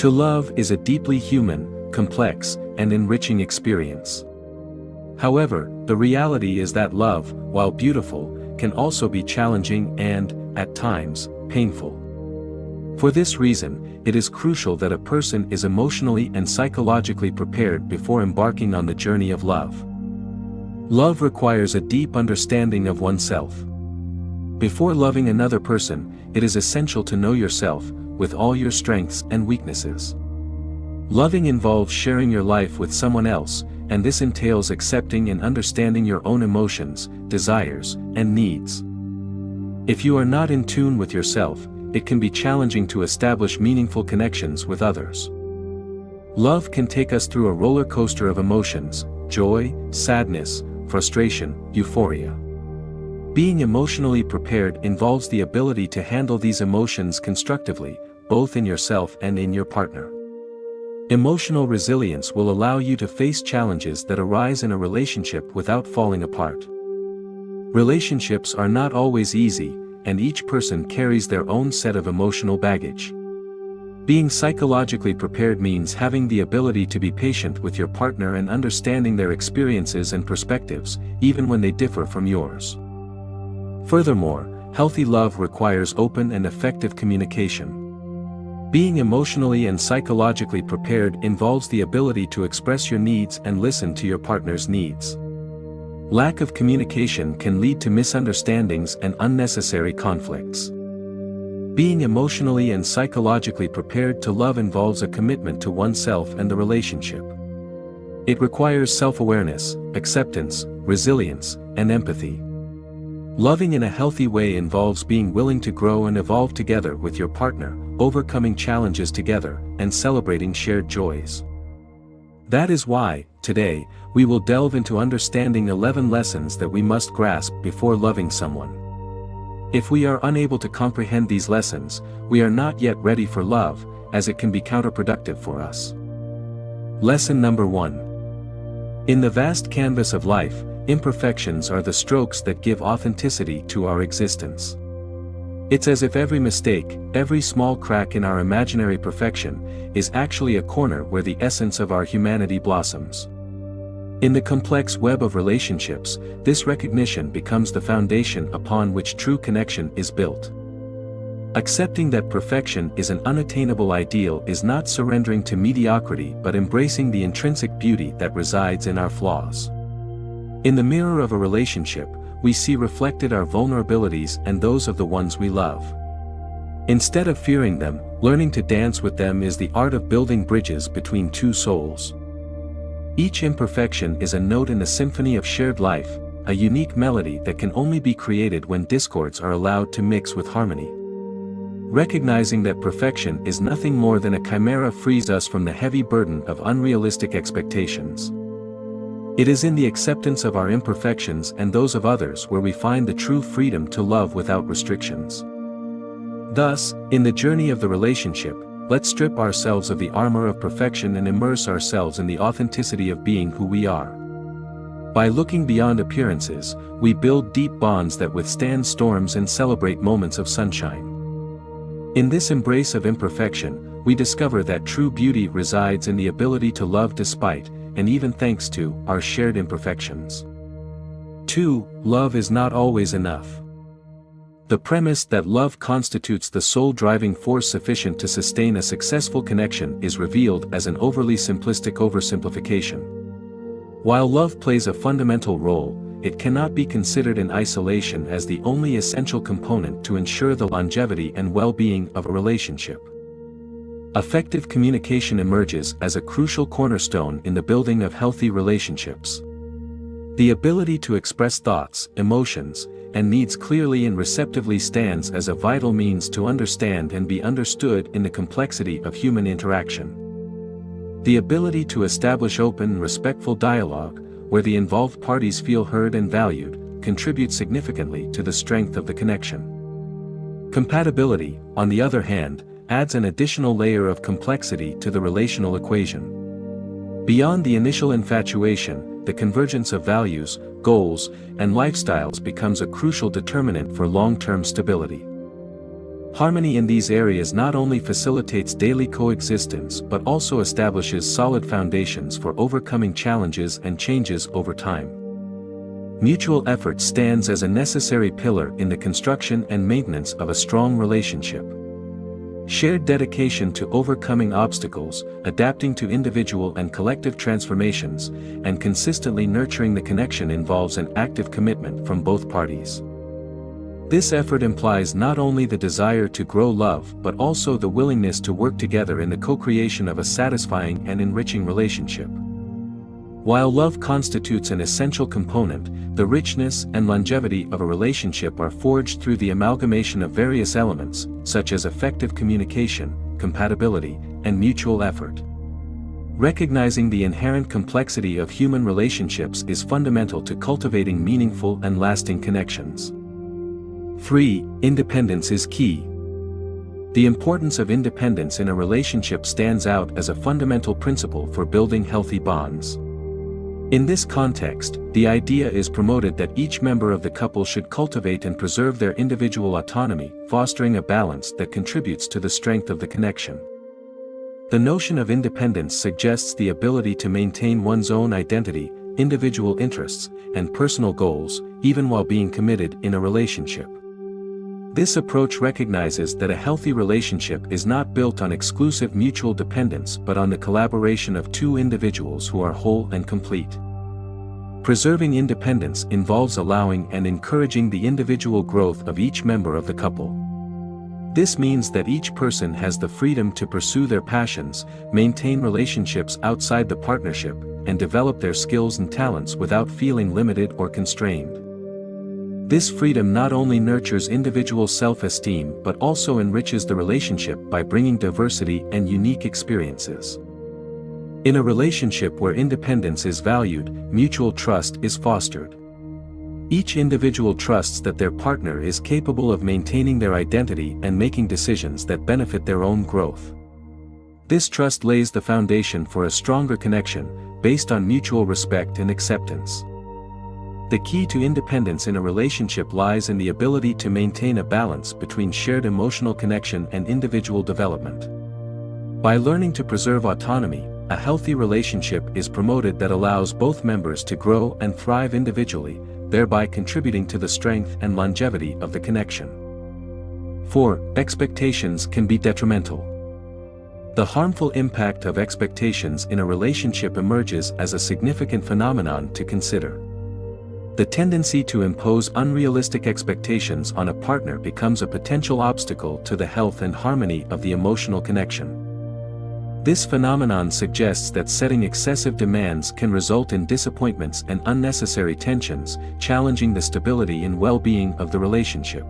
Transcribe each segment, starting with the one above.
To love is a deeply human, complex, and enriching experience. However, the reality is that love, while beautiful, can also be challenging and, at times, painful. For this reason, it is crucial that a person is emotionally and psychologically prepared before embarking on the journey of love. Love requires a deep understanding of oneself. Before loving another person, it is essential to know yourself, with all your strengths and weaknesses. Loving involves sharing your life with someone else, and this entails accepting and understanding your own emotions, desires, and needs. If you are not in tune with yourself, it can be challenging to establish meaningful connections with others. Love can take us through a roller coaster of emotions: joy, sadness, frustration, euphoria. Being emotionally prepared involves the ability to handle these emotions constructively, both in yourself and in your partner. Emotional resilience will allow you to face challenges that arise in a relationship without falling apart. Relationships are not always easy, and each person carries their own set of emotional baggage. Being psychologically prepared means having the ability to be patient with your partner and understanding their experiences and perspectives, even when they differ from yours. Furthermore, healthy love requires open and effective communication. Being emotionally and psychologically prepared involves the ability to express your needs and listen to your partner's needs. Lack of communication can lead to misunderstandings and unnecessary conflicts. Being emotionally and psychologically prepared to love involves a commitment to oneself and the relationship. It requires self-awareness, acceptance, resilience, and empathy. Loving in a healthy way involves being willing to grow and evolve together with your partner, overcoming challenges together, and celebrating shared joys. That is why, today, we will delve into understanding 11 lessons that we must grasp before loving someone. If we are unable to comprehend these lessons, we are not yet ready for love, as it can be counterproductive for us. Lesson number 1. In the vast canvas of life, imperfections are the strokes that give authenticity to our existence. It's as if every mistake, every small crack in our imaginary perfection, is actually a corner where the essence of our humanity blossoms. In the complex web of relationships, this recognition becomes the foundation upon which true connection is built. Accepting that perfection is an unattainable ideal is not surrendering to mediocrity but embracing the intrinsic beauty that resides in our flaws. In the mirror of a relationship, we see reflected our vulnerabilities and those of the ones we love. Instead of fearing them, learning to dance with them is the art of building bridges between two souls. Each imperfection is a note in the symphony of shared life, a unique melody that can only be created when discords are allowed to mix with harmony. Recognizing that perfection is nothing more than a chimera frees us from the heavy burden of unrealistic expectations. It is in the acceptance of our imperfections and those of others where we find the true freedom to love without restrictions. Thus, in the journey of the relationship, let's strip ourselves of the armor of perfection and immerse ourselves in the authenticity of being who we are. By looking beyond appearances, we build deep bonds that withstand storms and celebrate moments of sunshine. In this embrace of imperfection, we discover that true beauty resides in the ability to love despite, and even thanks to, our shared imperfections. 2. Love is not always enough. The premise that love constitutes the sole driving force sufficient to sustain a successful connection is revealed as an overly simplistic oversimplification. While love plays a fundamental role, it cannot be considered in isolation as the only essential component to ensure the longevity and well-being of a relationship. Effective communication emerges as a crucial cornerstone in the building of healthy relationships. The ability to express thoughts, emotions, and needs clearly and receptively stands as a vital means to understand and be understood in the complexity of human interaction. The ability to establish open, respectful dialogue, where the involved parties feel heard and valued, contributes significantly to the strength of the connection. Compatibility, on the other hand, adds an additional layer of complexity to the relational equation. Beyond the initial infatuation, the convergence of values, goals, and lifestyles becomes a crucial determinant for long-term stability. Harmony in these areas not only facilitates daily coexistence but also establishes solid foundations for overcoming challenges and changes over time. Mutual effort stands as a necessary pillar in the construction and maintenance of a strong relationship. Shared dedication to overcoming obstacles, adapting to individual and collective transformations, and consistently nurturing the connection involves an active commitment from both parties. This effort implies not only the desire to grow love but also the willingness to work together in the co-creation of a satisfying and enriching relationship. While love constitutes an essential component, the richness and longevity of a relationship are forged through the amalgamation of various elements, such as effective communication, compatibility, and mutual effort. Recognizing the inherent complexity of human relationships is fundamental to cultivating meaningful and lasting connections. 3. Independence is key. The importance of independence in a relationship stands out as a fundamental principle for building healthy bonds. In this context, the idea is promoted that each member of the couple should cultivate and preserve their individual autonomy, fostering a balance that contributes to the strength of the connection. The notion of independence suggests the ability to maintain one's own identity, individual interests, and personal goals, even while being committed in a relationship. This approach recognizes that a healthy relationship is not built on exclusive mutual dependence but on the collaboration of two individuals who are whole and complete. Preserving independence involves allowing and encouraging the individual growth of each member of the couple. This means that each person has the freedom to pursue their passions, maintain relationships outside the partnership, and develop their skills and talents without feeling limited or constrained. This freedom not only nurtures individual self-esteem but also enriches the relationship by bringing diversity and unique experiences. In a relationship where independence is valued, mutual trust is fostered. Each individual trusts that their partner is capable of maintaining their identity and making decisions that benefit their own growth. This trust lays the foundation for a stronger connection, based on mutual respect and acceptance. The key to independence in a relationship lies in the ability to maintain a balance between shared emotional connection and individual development. By learning to preserve autonomy, a healthy relationship is promoted that allows both members to grow and thrive individually, thereby contributing to the strength and longevity of the connection. 4. Expectations can be detrimental. The harmful impact of expectations in a relationship emerges as a significant phenomenon to consider. The tendency to impose unrealistic expectations on a partner becomes a potential obstacle to the health and harmony of the emotional connection. This phenomenon suggests that setting excessive demands can result in disappointments and unnecessary tensions, challenging the stability and well-being of the relationship.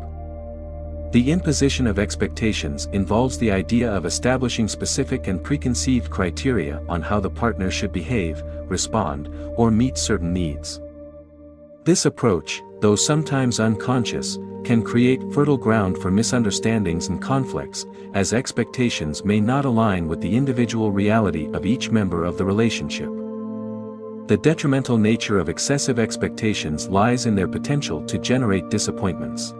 The imposition of expectations involves the idea of establishing specific and preconceived criteria on how the partner should behave, respond, or meet certain needs. This approach, though sometimes unconscious, can create fertile ground for misunderstandings and conflicts, as expectations may not align with the individual reality of each member of the relationship. The detrimental nature of excessive expectations lies in their potential to generate disappointments.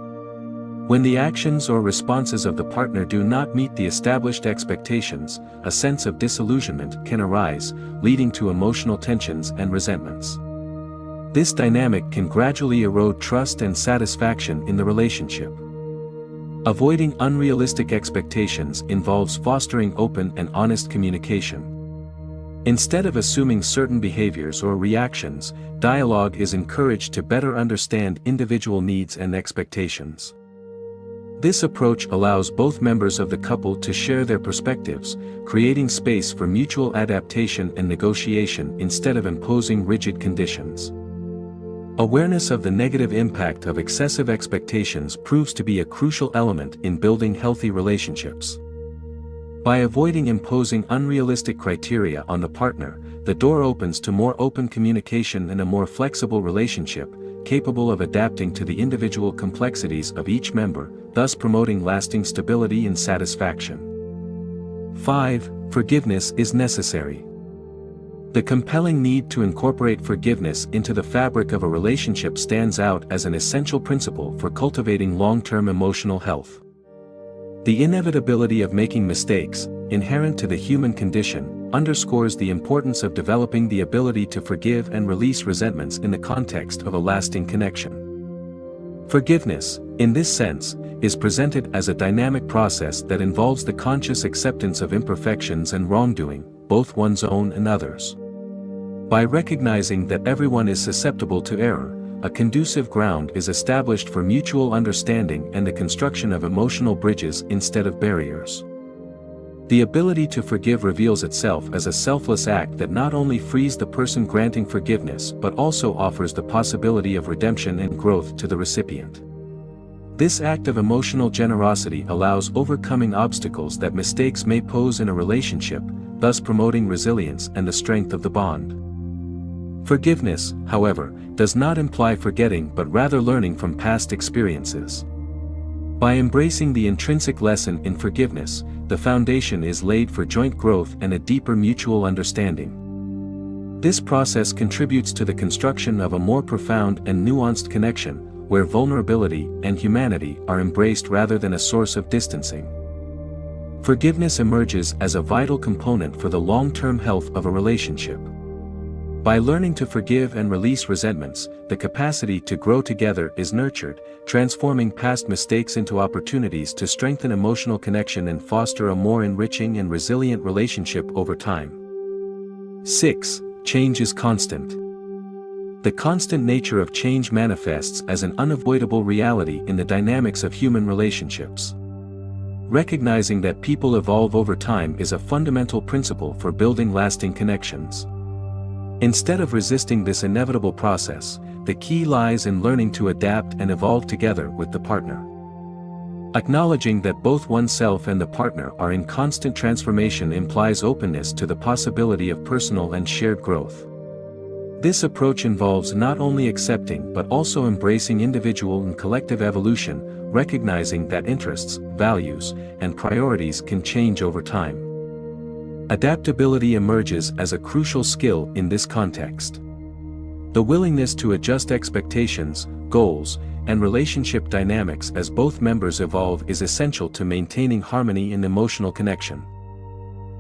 When the actions or responses of the partner do not meet the established expectations, a sense of disillusionment can arise, leading to emotional tensions and resentments. This dynamic can gradually erode trust and satisfaction in the relationship. Avoiding unrealistic expectations involves fostering open and honest communication. Instead of assuming certain behaviors or reactions, dialogue is encouraged to better understand individual needs and expectations. This approach allows both members of the couple to share their perspectives, creating space for mutual adaptation and negotiation instead of imposing rigid conditions. Awareness of the negative impact of excessive expectations proves to be a crucial element in building healthy relationships. By avoiding imposing unrealistic criteria on the partner, the door opens to more open communication and a more flexible relationship, capable of adapting to the individual complexities of each member, thus promoting lasting stability and satisfaction. 5. Forgiveness is necessary. The compelling need to incorporate forgiveness into the fabric of a relationship stands out as an essential principle for cultivating long-term emotional health. The inevitability of making mistakes, inherent to the human condition, underscores the importance of developing the ability to forgive and release resentments in the context of a lasting connection. Forgiveness, in this sense, is presented as a dynamic process that involves the conscious acceptance of imperfections and wrongdoing, both one's own and others. By recognizing that everyone is susceptible to error, a conducive ground is established for mutual understanding and the construction of emotional bridges instead of barriers. The ability to forgive reveals itself as a selfless act that not only frees the person granting forgiveness but also offers the possibility of redemption and growth to the recipient. This act of emotional generosity allows overcoming obstacles that mistakes may pose in a relationship, thus promoting resilience and the strength of the bond. Forgiveness, however, does not imply forgetting but rather learning from past experiences. By embracing the intrinsic lesson in forgiveness, the foundation is laid for joint growth and a deeper mutual understanding. This process contributes to the construction of a more profound and nuanced connection, where vulnerability and humanity are embraced rather than a source of distancing. Forgiveness emerges as a vital component for the long-term health of a relationship. By learning to forgive and release resentments, the capacity to grow together is nurtured, transforming past mistakes into opportunities to strengthen emotional connection and foster a more enriching and resilient relationship over time. 6. Change is constant. The constant nature of change manifests as an unavoidable reality in the dynamics of human relationships. Recognizing that people evolve over time is a fundamental principle for building lasting connections. Instead of resisting this inevitable process, the key lies in learning to adapt and evolve together with the partner. Acknowledging that both oneself and the partner are in constant transformation implies openness to the possibility of personal and shared growth. This approach involves not only accepting but also embracing individual and collective evolution, recognizing that interests, values, and priorities can change over time. Adaptability emerges as a crucial skill in this context. The willingness to adjust expectations, goals, and relationship dynamics as both members evolve is essential to maintaining harmony and emotional connection.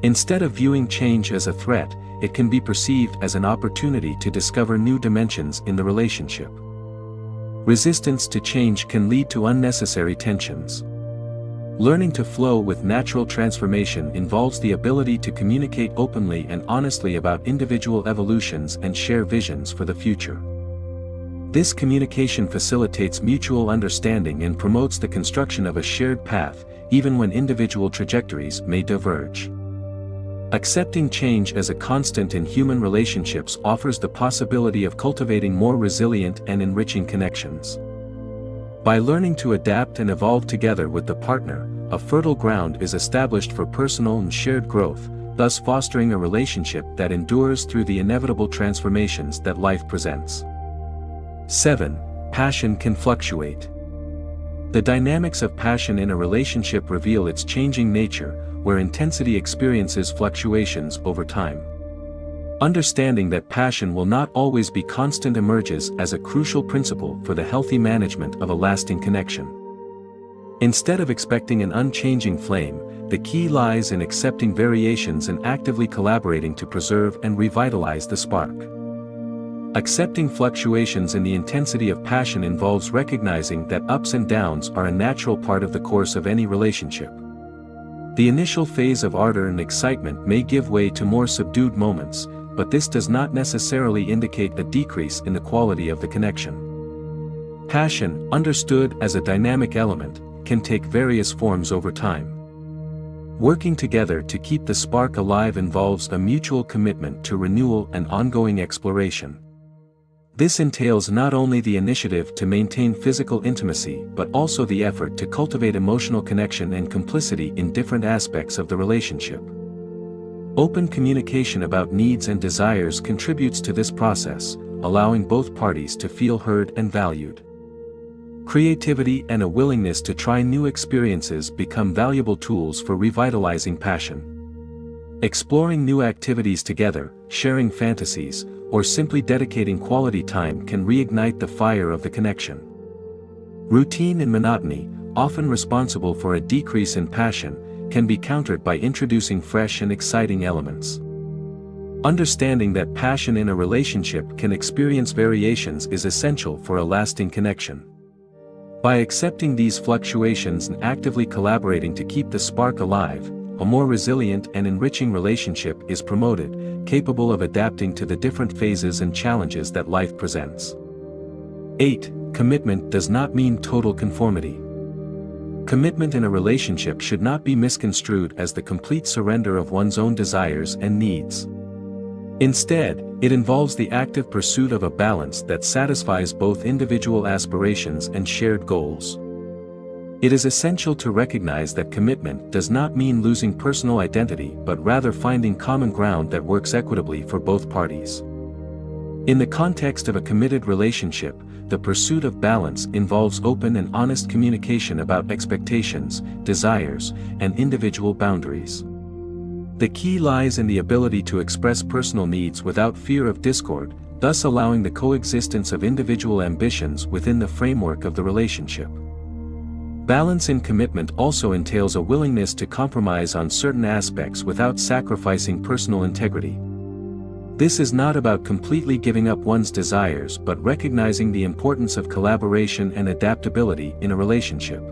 Instead of viewing change as a threat, it can be perceived as an opportunity to discover new dimensions in the relationship. Resistance to change can lead to unnecessary tensions. Learning to flow with natural transformation involves the ability to communicate openly and honestly about individual evolutions and share visions for the future. This communication facilitates mutual understanding and promotes the construction of a shared path, even when individual trajectories may diverge. Accepting change as a constant in human relationships offers the possibility of cultivating more resilient and enriching connections. By learning to adapt and evolve together with the partner, a fertile ground is established for personal and shared growth, thus fostering a relationship that endures through the inevitable transformations that life presents. 7. Passion can fluctuate. The dynamics of passion in a relationship reveal its changing nature, where intensity experiences fluctuations over time. Understanding that passion will not always be constant emerges as a crucial principle for the healthy management of a lasting connection. Instead of expecting an unchanging flame, the key lies in accepting variations and actively collaborating to preserve and revitalize the spark. Accepting fluctuations in the intensity of passion involves recognizing that ups and downs are a natural part of the course of any relationship. The initial phase of ardor and excitement may give way to more subdued moments, but this does not necessarily indicate a decrease in the quality of the connection. Passion, understood as a dynamic element, can take various forms over time. Working together to keep the spark alive involves a mutual commitment to renewal and ongoing exploration. This entails not only the initiative to maintain physical intimacy but also the effort to cultivate emotional connection and complicity in different aspects of the relationship. Open communication about needs and desires contributes to this process, allowing both parties to feel heard and valued. Creativity and a willingness to try new experiences become valuable tools for revitalizing passion. Exploring new activities together, sharing fantasies, or simply dedicating quality time can reignite the fire of the connection. Routine and monotony, often responsible for a decrease in passion, can be countered by introducing fresh and exciting elements. Understanding that passion in a relationship can experience variations is essential for a lasting connection. By accepting these fluctuations and actively collaborating to keep the spark alive, a more resilient and enriching relationship is promoted, capable of adapting to the different phases and challenges that life presents. 8. Commitment does not mean total conformity. Commitment in a relationship should not be misconstrued as the complete surrender of one's own desires and needs. Instead, it involves the active pursuit of a balance that satisfies both individual aspirations and shared goals. It is essential to recognize that commitment does not mean losing personal identity but rather finding common ground that works equitably for both parties. In the context of a committed relationship, the pursuit of balance involves open and honest communication about expectations, desires, and individual boundaries. The key lies in the ability to express personal needs without fear of discord, thus allowing the coexistence of individual ambitions within the framework of the relationship. Balance in commitment also entails a willingness to compromise on certain aspects without sacrificing personal integrity. This is not about completely giving up one's desires but recognizing the importance of collaboration and adaptability in a relationship.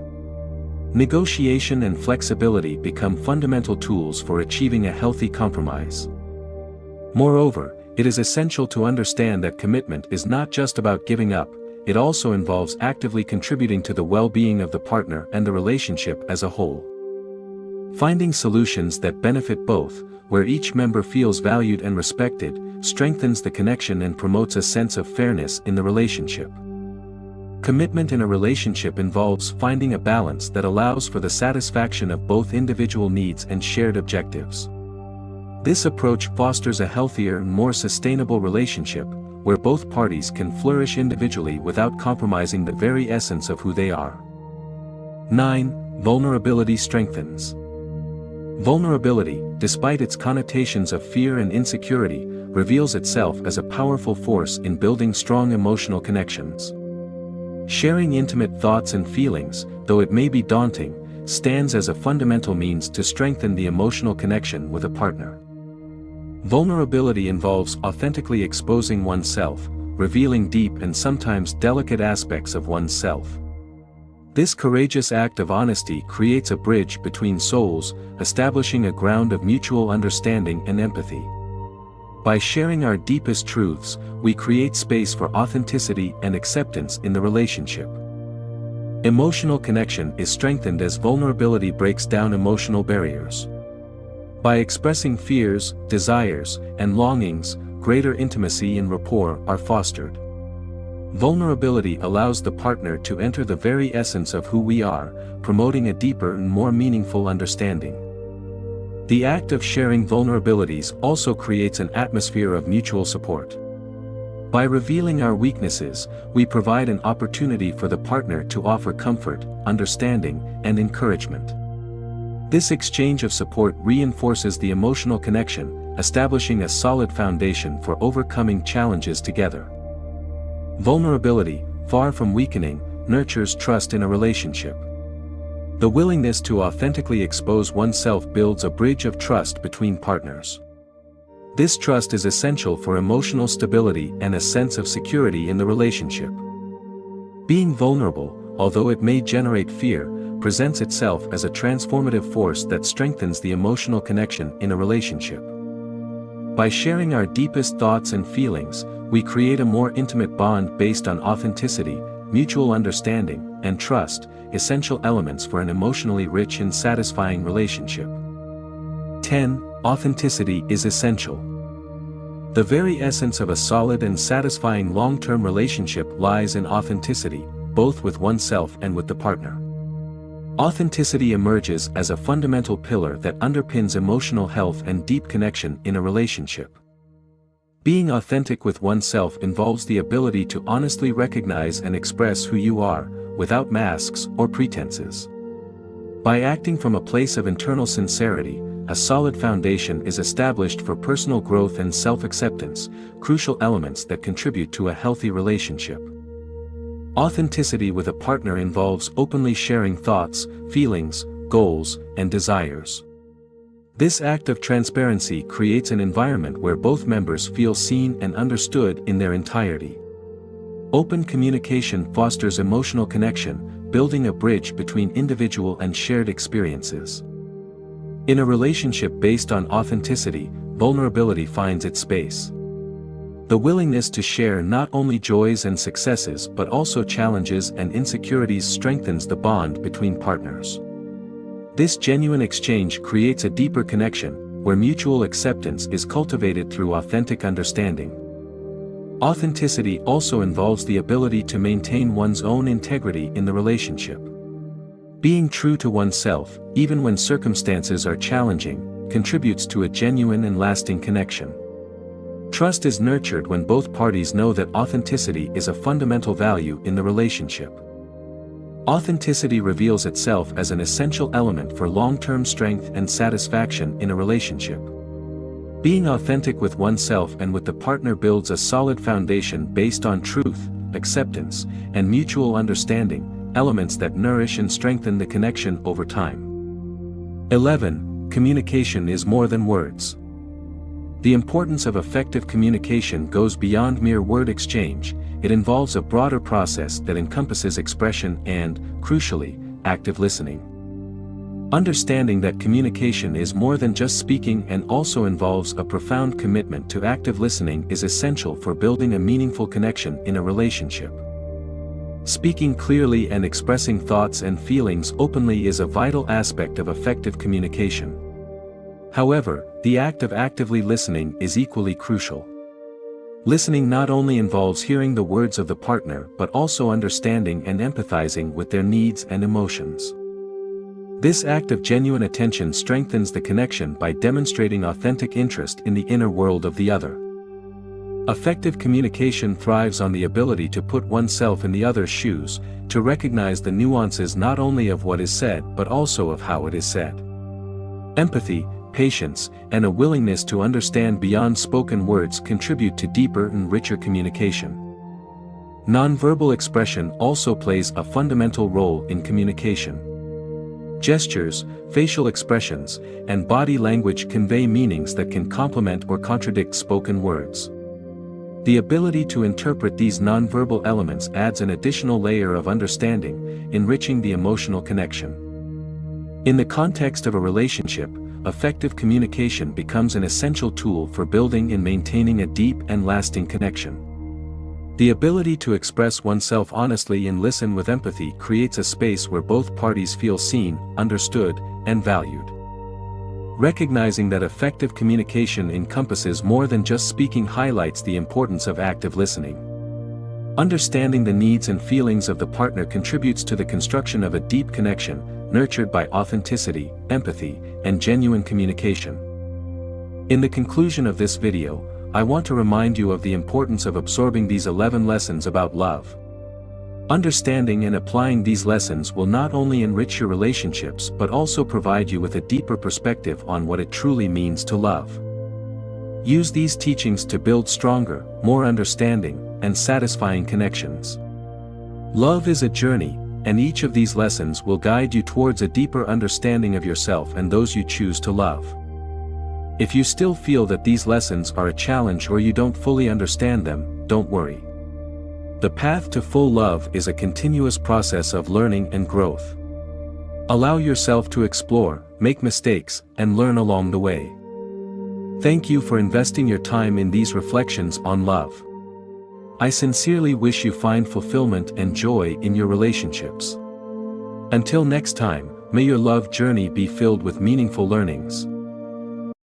Negotiation and flexibility become fundamental tools for achieving a healthy compromise. Moreover, it is essential to understand that commitment is not just about giving up, it also involves actively contributing to the well-being of the partner and the relationship as a whole. Finding solutions that benefit both, where each member feels valued and respected, strengthens the connection and promotes a sense of fairness in the relationship. Commitment in a relationship involves finding a balance that allows for the satisfaction of both individual needs and shared objectives. This approach fosters a healthier and more sustainable relationship, where both parties can flourish individually without compromising the very essence of who they are. 9. Vulnerability strengthens. Vulnerability, despite its connotations of fear and insecurity, reveals itself as a powerful force in building strong emotional connections. Sharing intimate thoughts and feelings, though it may be daunting, stands as a fundamental means to strengthen the emotional connection with a partner. Vulnerability involves authentically exposing oneself, revealing deep and sometimes delicate aspects of oneself. This courageous act of honesty creates a bridge between souls, establishing a ground of mutual understanding and empathy. By sharing our deepest truths, we create space for authenticity and acceptance in the relationship. Emotional connection is strengthened as vulnerability breaks down emotional barriers. By expressing fears, desires, and longings, greater intimacy and rapport are fostered. Vulnerability allows the partner to enter the very essence of who we are, promoting a deeper and more meaningful understanding. The act of sharing vulnerabilities also creates an atmosphere of mutual support. By revealing our weaknesses, we provide an opportunity for the partner to offer comfort, understanding, and encouragement. This exchange of support reinforces the emotional connection, establishing a solid foundation for overcoming challenges together. Vulnerability, far from weakening, nurtures trust in a relationship. The willingness to authentically expose oneself builds a bridge of trust between partners. This trust is essential for emotional stability and a sense of security in the relationship. Being vulnerable, although it may generate fear, presents itself as a transformative force that strengthens the emotional connection in a relationship. By sharing our deepest thoughts and feelings, we create a more intimate bond based on authenticity, mutual understanding, and trust, essential elements for an emotionally rich and satisfying relationship. 10. Authenticity is essential. The very essence of a solid and satisfying long-term relationship lies in authenticity, both with oneself and with the partner. Authenticity emerges as a fundamental pillar that underpins emotional health and deep connection in a relationship. Being authentic with oneself involves the ability to honestly recognize and express who you are, without masks or pretenses. By acting from a place of internal sincerity, a solid foundation is established for personal growth and self-acceptance, crucial elements that contribute to a healthy relationship. Authenticity with a partner involves openly sharing thoughts, feelings, goals, and desires. This act of transparency creates an environment where both members feel seen and understood in their entirety. Open communication fosters emotional connection, building a bridge between individual and shared experiences. In a relationship based on authenticity, vulnerability finds its space. The willingness to share not only joys and successes but also challenges and insecurities strengthens the bond between partners. This genuine exchange creates a deeper connection, where mutual acceptance is cultivated through authentic understanding. Authenticity also involves the ability to maintain one's own integrity in the relationship. Being true to oneself, even when circumstances are challenging, contributes to a genuine and lasting connection. Trust is nurtured when both parties know that authenticity is a fundamental value in the relationship. Authenticity reveals itself as an essential element for long-term strength and satisfaction in a relationship. Being authentic with oneself and with the partner builds a solid foundation based on truth, acceptance, and mutual understanding, elements that nourish and strengthen the connection over time. 11. Communication is more than words. The importance of effective communication goes beyond mere word exchange. It involves a broader process that encompasses expression and, crucially, active listening. Understanding that communication is more than just speaking and also involves a profound commitment to active listening is essential for building a meaningful connection in a relationship. Speaking clearly and expressing thoughts and feelings openly is a vital aspect of effective communication. However, the act of actively listening is equally crucial. Listening not only involves hearing the words of the partner but also understanding and empathizing with their needs and emotions. This act of genuine attention strengthens the connection by demonstrating authentic interest in the inner world of the other. Effective communication thrives on the ability to put oneself in the other's shoes, to recognize the nuances not only of what is said but also of how it is said. Empathy, patience, and a willingness to understand beyond spoken words contribute to deeper and richer communication. Nonverbal expression also plays a fundamental role in communication. Gestures, facial expressions, and body language convey meanings that can complement or contradict spoken words. The ability to interpret these nonverbal elements adds an additional layer of understanding, enriching the emotional connection. In the context of a relationship, effective communication becomes an essential tool for building and maintaining a deep and lasting connection. The ability to express oneself honestly and listen with empathy creates a space where both parties feel seen, understood, and valued. Recognizing that effective communication encompasses more than just speaking highlights the importance of active listening. Understanding the needs and feelings of the partner contributes to the construction of a deep connection, nurtured by authenticity, empathy, and genuine communication. In the conclusion of this video, I want to remind you of the importance of absorbing these 11 lessons about love. Understanding and applying these lessons will not only enrich your relationships but also provide you with a deeper perspective on what it truly means to love. Use these teachings to build stronger, more understanding, and satisfying connections. Love is a journey, and each of these lessons will guide you towards a deeper understanding of yourself and those you choose to love. If you still feel that these lessons are a challenge or you don't fully understand them, don't worry. The path to full love is a continuous process of learning and growth. Allow yourself to explore, make mistakes, and learn along the way. Thank you for investing your time in these reflections on love. I sincerely wish you find fulfillment and joy in your relationships. Until next time, may your love journey be filled with meaningful learnings.